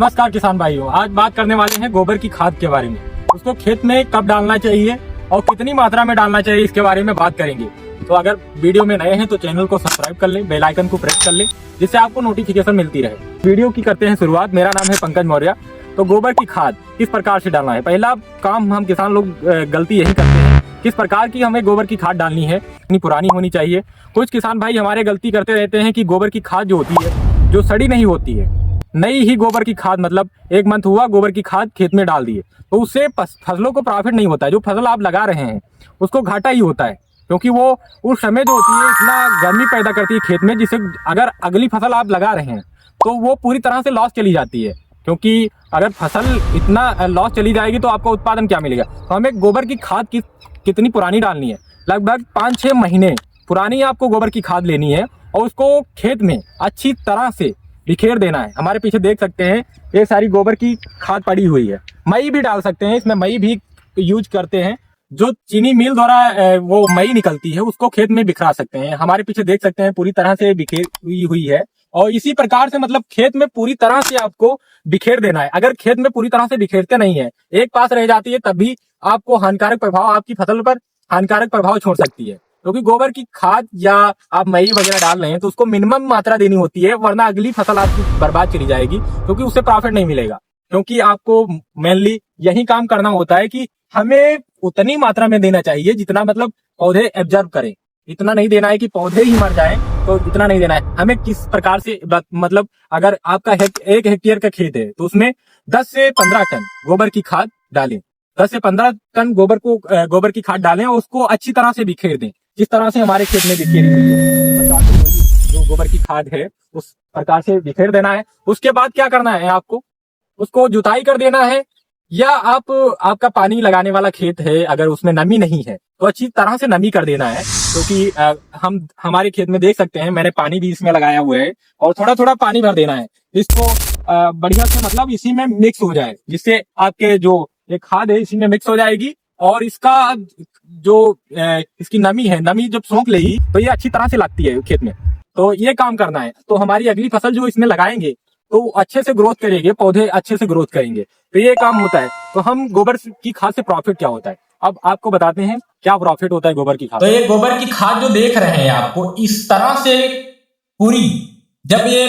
नमस्कार किसान भाइयों, आज बात करने वाले हैं गोबर की खाद के बारे में। उसको खेत में कब डालना चाहिए और कितनी मात्रा में डालना चाहिए, इसके बारे में बात करेंगे। तो अगर वीडियो में नए हैं तो चैनल को सब्सक्राइब कर लें, बेल आइकन को प्रेस कर लें, जिससे आपको नोटिफिकेशन मिलती रहे। वीडियो की करते हैं शुरुआत। मेरा नाम है पंकज मौर्य। तो गोबर की खाद किस प्रकार से डालना है, पहला काम हम किसान लोग गलती यही करते हैं, किस प्रकार की हमें गोबर की खाद डालनी है, इतनी पुरानी होनी चाहिए। कुछ किसान भाई हमारे गलती करते रहते हैं कि गोबर की खाद जो होती है, जो सड़ी नहीं होती है, नई ही गोबर की खाद, मतलब 1 मंथ हुआ गोबर की खाद खेत में डाल दिए, तो उससे फसलों को प्रॉफिट नहीं होता है। जो फसल आप लगा रहे हैं उसको घाटा ही होता है, क्योंकि वो उस समय जो होती है इतना गर्मी पैदा करती है खेत में, जिससे अगर अगली फसल आप लगा रहे हैं तो वो पूरी तरह से लॉस चली जाती है। क्योंकि अगर फसल इतना लॉस चली जाएगी तो आपका उत्पादन क्या मिलेगा। तो हमें गोबर की खाद कितनी पुरानी डालनी है, लगभग 5-6 महीने पुरानी आपको गोबर की खाद लेनी है और उसको खेत में अच्छी तरह से बिखेर देना है। हमारे पीछे देख सकते हैं ये सारी गोबर की खाद पड़ी हुई है। मई भी डाल सकते हैं, इसमें मई भी यूज करते हैं। जो चीनी मिल द्वारा वो मई निकलती है उसको खेत में बिखरा सकते हैं। हमारे पीछे देख सकते हैं पूरी तरह से बिखेरी हुई है और इसी प्रकार से मतलब खेत में पूरी तरह से आपको बिखेर देना है। अगर खेत में पूरी तरह से बिखेरते नहीं है, एक पास रह जाती है, तब भी आपको हानिकारक प्रभाव, आपकी फसल पर हानिकारक प्रभाव छोड़ सकती है। क्योंकि गोबर की खाद या आप मई वगैरह डाल रहे हैं तो उसको मिनिमम मात्रा देनी होती है, वरना अगली फसल आपकी बर्बाद चली जाएगी, क्योंकि उससे प्रॉफिट नहीं मिलेगा। क्योंकि आपको मेनली यही काम करना होता है कि हमें उतनी मात्रा में देना चाहिए जितना मतलब पौधे एब्जॉर्ब करें। इतना नहीं देना है कि पौधे ही मर जाएं, तो इतना नहीं देना है। हमें किस प्रकार से मतलब अगर आपका 1 हेक्टेयर का खेत है तो उसमें 10 से 15 टन गोबर की खाद डालें। 10 से 15 टन गोबर की खाद डालें और उसको अच्छी तरह से बिखेर दें, जिस तरह से हमारे खेत में बिखेरी हुई है। जो गोबर की खाद है उस प्रकार से बिखेर देना है। उसके बाद क्या करना है, आपको उसको जुताई कर देना है, या आपका पानी लगाने वाला खेत है, अगर उसमें नमी नहीं है तो अच्छी तरह से नमी कर देना है। क्योंकि हम हमारे खेत में देख सकते हैं, मैंने पानी भी इसमें लगाया हुआ है और थोड़ा थोड़ा पानी भर देना है। इसको बढ़िया से मतलब इसी में मिक्स हो जाए, जिससे आपके जो ये खाद है इसी में मिक्स हो जाएगी और इसका जो इसकी नमी है, नमी जब सोख लेगी तो ये अच्छी तरह से लगती है खेत में। तो ये काम करना है, तो हमारी अगली फसल जो इसमें लगाएंगे तो अच्छे से ग्रोथ करेंगे, पौधे अच्छे से ग्रोथ करेंगे। तो ये काम होता है। तो हम गोबर की खाद से प्रॉफिट क्या होता है, अब आपको बताते हैं क्या प्रॉफिट होता है गोबर की खाद। तो ये गोबर की खाद जो देख रहे हैं आपको, इस तरह से पूरी जब ये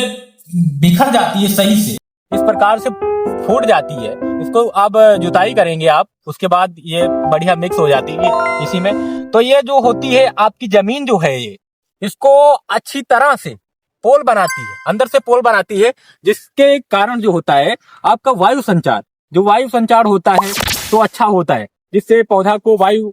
बिखर जाती है सही से, इस प्रकार से फूट जाती है, इसको अब जुताई करेंगे आप, उसके बाद ये बढ़िया मिक्स हो जाती है इसी में। तो ये जो होती है आपकी जमीन जो है, ये इसको अच्छी तरह से पोल बनाती है, अंदर से पोल बनाती है, जिसके कारण जो होता है आपका वायु संचार होता है तो अच्छा होता है, जिससे पौधा को वायु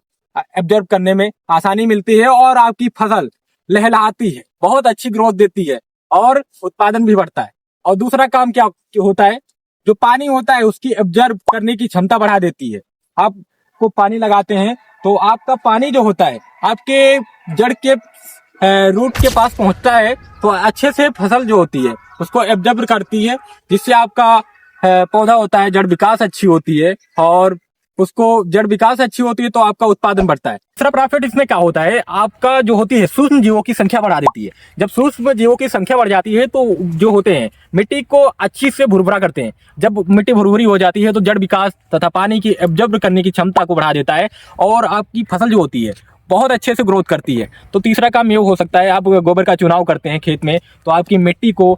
एब्जॉर्ब करने में आसानी मिलती है और आपकी फसल लहलहाती है, बहुत अच्छी ग्रोथ देती है और उत्पादन भी बढ़ता है। और दूसरा काम क्या होता है, जो पानी होता है उसकी एब्जॉर्ब करने की क्षमता बढ़ा देती है। आपको पानी लगाते हैं तो आपका पानी जो होता है आपके जड़ के रूट के पास पहुंचता है, तो अच्छे से फसल जो होती है उसको एब्जॉर्ब करती है, जिससे आपका पौधा होता है, जड़ विकास अच्छी होती है और उसको जड़ विकास अच्छी होती है तो आपका उत्पादन बढ़ता है। दूसरा प्रॉफिट इसमें क्या होता है, आपका जो होती है सूक्ष्म जीवों की संख्या बढ़ा देती है। जब सूक्ष्म जीवों की संख्या बढ़ जाती है तो जो होते हैं मिट्टी को अच्छी से भुरभुरा करते हैं। जब मिट्टी भुरभुरी हो जाती है तो जड़ विकास तथा पानी की एब्जॉर्ब करने की क्षमता को बढ़ा देता है और आपकी फसल जो होती है बहुत अच्छे से ग्रोथ करती है। तो तीसरा काम ये हो सकता है, आप गोबर का चुनाव करते हैं खेत में तो आपकी मिट्टी को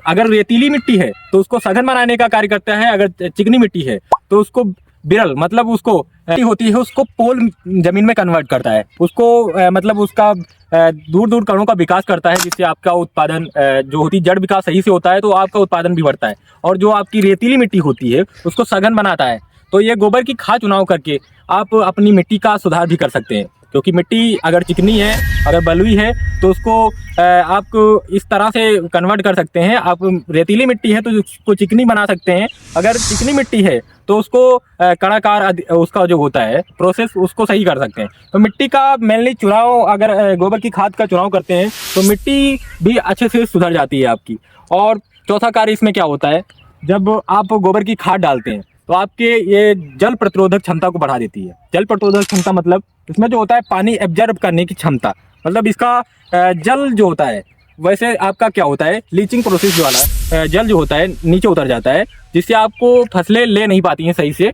अगर रेतीली मिट्टी है तो उसको सघन बनाने का कार्य करता है, अगर चिकनी मिट्टी है तो उसको बिरल, मतलब उसको होती है उसको पोल जमीन में कन्वर्ट करता है, उसको मतलब उसका दूर दूर कणों का विकास करता है, जिससे आपका उत्पादन जो होती है जड़ विकास सही से होता है तो आपका उत्पादन भी बढ़ता है। और जो आपकी रेतीली मिट्टी होती है उसको सघन बनाता है। तो ये गोबर की खाद चुनाव करके आप अपनी मिट्टी का सुधार भी कर सकते हैं। क्योंकि मिट्टी अगर चिकनी है, अगर बलुई है तो उसको आप इस तरह से कन्वर्ट कर सकते हैं। आप रेतीली मिट्टी है तो उसको चिकनी बना सकते हैं, अगर चिकनी मिट्टी है तो उसको कणाकार उसका जो होता है प्रोसेस उसको सही कर सकते हैं। तो मिट्टी का मेनली चुनाव, अगर गोबर की खाद का चुनाव करते हैं तो मिट्टी भी अच्छे से सुधर जाती है आपकी। और चौथा कार्य इसमें क्या होता है, जब आप गोबर की खाद डालते हैं तो आपके ये जल प्रतिरोधक क्षमता को बढ़ा देती है। जल प्रतिरोधक क्षमता मतलब इसमें जो होता है पानी एब्जॉर्ब करने की क्षमता, मतलब इसका जल जो होता है, वैसे आपका क्या होता है लीचिंग प्रोसेस जो वाला जल जो होता है नीचे उतर जाता है, जिससे आपको फसलें ले नहीं पाती हैं सही से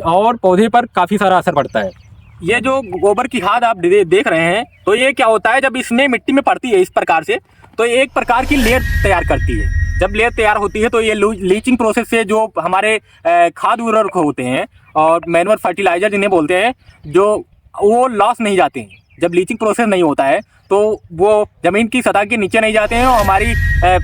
और पौधे पर काफ़ी सारा असर पड़ता है। ये जो गोबर की खाद आप देख रहे हैं, तो ये क्या होता है, जब इसमें मिट्टी में पड़ती है इस प्रकार से, तो ये एक प्रकार की लेयर तैयार करती है। जब लेयर तैयार होती है तो ये लीचिंग प्रोसेस से जो हमारे खाद उर्वरक होते हैं और मैनुअल फर्टिलाइजर जिन्हें बोलते हैं, जो वो लॉस नहीं जाते हैं। जब लीचिंग प्रोसेस नहीं होता है तो वो ज़मीन की सतह के नीचे नहीं जाते हैं और हमारी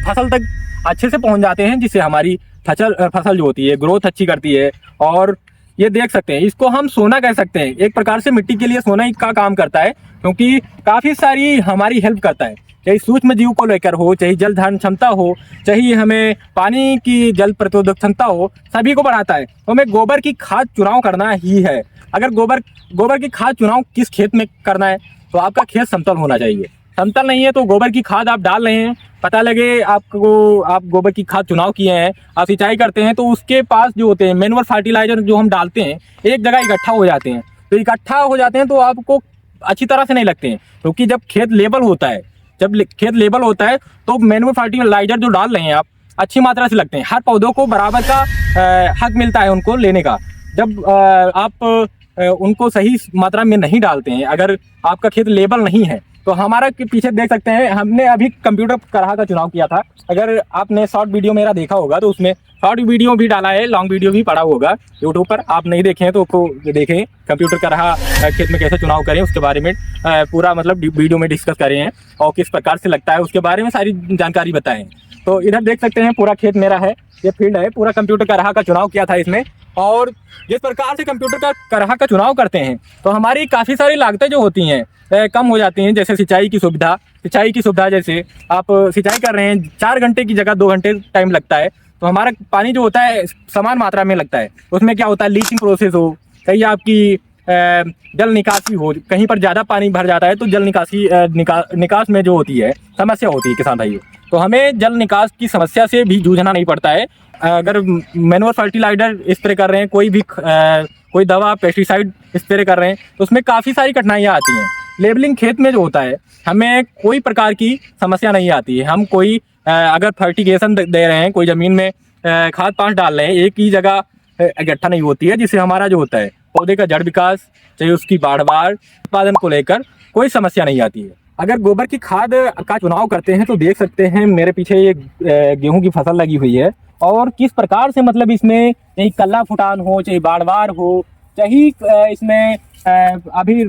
फसल तक अच्छे से पहुंच जाते हैं, जिससे हमारी फसल जो होती है ग्रोथ अच्छी करती है। और ये देख सकते हैं, इसको हम सोना कह सकते हैं, एक प्रकार से मिट्टी के लिए सोना का काम करता है, क्योंकि काफ़ी सारी हमारी हेल्प करता है, चाहे सूक्ष्म जीव को लेकर हो, चाहे जल धारण क्षमता हो, चाहे हमें पानी की जल प्रतिरोधक क्षमता हो, सभी को बढ़ाता है। तो हमें गोबर की खाद चुनाव करना ही है। अगर गोबर की खाद चुनाव किस खेत में करना है, तो आपका खेत समतल होना चाहिए। समतल नहीं है तो गोबर की खाद आप डाल रहे हैं, पता लगे आपको आप गोबर की खाद चुनाव किए हैं, आप सिंचाई करते हैं, तो उसके पास जो होते हैं मैनुअल फर्टिलाइजर जो हम डालते हैं, एक जगह इकट्ठा हो जाते हैं। तो इकट्ठा हो जाते हैं तो आपको अच्छी तरह से नहीं लगते हैं, क्योंकि जब खेत लेवल होता है तो मैनुअल फर्टिलाइजर जो डाल रहे हैं आप अच्छी मात्रा से लगते हैं। हर पौधों को बराबर का हक मिलता है उनको लेने का। जब आप उनको सही मात्रा में नहीं डालते हैं, अगर आपका खेत लेवल नहीं है, तो हमारा के पीछे देख सकते हैं, हमने अभी कंप्यूटर करहा का चुनाव किया था। अगर आपने शॉर्ट वीडियो मेरा देखा होगा तो उसमें शॉर्ट वीडियो भी डाला है, लॉन्ग वीडियो भी पड़ा होगा यूट्यूब पर। आप नहीं देखे हैं तो उसको देखें, कंप्यूटर करहा खेत में कैसे चुनाव करें उसके बारे में पूरा मतलब वीडियो में डिस्कस करें हैं, और किस प्रकार से लगता है उसके बारे में सारी जानकारी बताएं। तो इधर देख सकते हैं पूरा खेत मेरा है, ये फील्ड है, पूरा कंप्यूटर करहा का चुनाव किया था इसमें। और जिस प्रकार से कंप्यूटर करहा का चुनाव करते हैं तो हमारी काफ़ी सारी लागतें जो होती हैं कम हो जाती हैं। जैसे सिंचाई की सुविधा, जैसे आप सिंचाई कर रहे हैं 4 घंटे की जगह 2 घंटे टाइम लगता है, तो हमारा पानी जो होता है समान मात्रा में लगता है। उसमें क्या होता है, लीचिंग प्रोसेस हो, कहीं आपकी जल निकासी हो, कहीं पर ज़्यादा पानी भर जाता है तो जल निकास में जो होती है समस्या होती है किसान भाइयों। तो हमें जल निकास की समस्या से भी जूझना नहीं पड़ता है। अगर मैनुअल फर्टिलाइजर स्प्रे कर रहे हैं, कोई दवा पेस्टिसाइड स्प्रे कर रहे हैं, तो उसमें काफ़ी सारी कठिनाइयाँ आती हैं। लेबलिंग खेत में जो होता है हमें कोई प्रकार की समस्या नहीं आती है। हम कोई अगर फर्टिगेशन दे रहे हैं, कोई ज़मीन में खाद पांच डाल रहे हैं, एक ही जगह इकट्ठा नहीं होती है, जिससे हमारा जो होता है पौधे का जड़ विकास, चाहे उसकी बाढ़ उत्पादन को लेकर कोई समस्या नहीं आती है। अगर गोबर की खाद का चुनाव करते हैं तो देख सकते हैं मेरे पीछे ये गेहूं की फसल लगी हुई है, और किस प्रकार से मतलब इसमें चाहे कल्ला फुटान हो, चाहे बाढ़ हो, चाहे इसमें अभी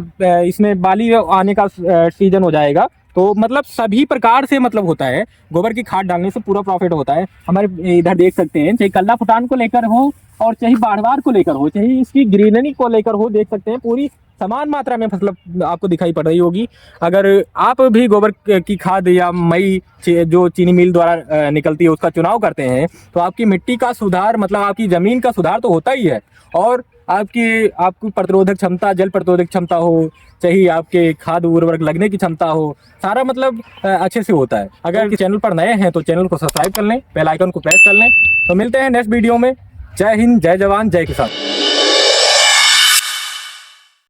इसमें बाली आने का सीजन हो जाएगा, तो मतलब सभी प्रकार से मतलब होता है गोबर की खाद डालने से पूरा प्रॉफिट होता है। हमारे इधर देख सकते हैं, चाहे कल्ला फुटान को लेकर हो और चाहे बाढ़ को लेकर हो, चाहे इसकी ग्रीनरी को लेकर हो, देख सकते हैं पूरी समान मात्रा में फसल आपको दिखाई पड़ रही होगी। अगर आप भी गोबर की खाद या मई जो चीनी मिल द्वारा निकलती है उसका चुनाव करते हैं, तो आपकी मिट्टी का सुधार, मतलब आपकी ज़मीन का सुधार तो होता ही है, और आपकी प्रतिरोधक क्षमता, जल प्रतिरोधक क्षमता हो, चाहे आपके खाद उर्वरक लगने की क्षमता हो, सारा मतलब अच्छे से होता है। अगर चैनल पर नए हैं तो चैनल को सब्सक्राइब कर लें, बेल आइकन को प्रेस कर लें। तो मिलते हैं नेक्स्ट वीडियो में। जय हिंद, जय जवान, जय किसान।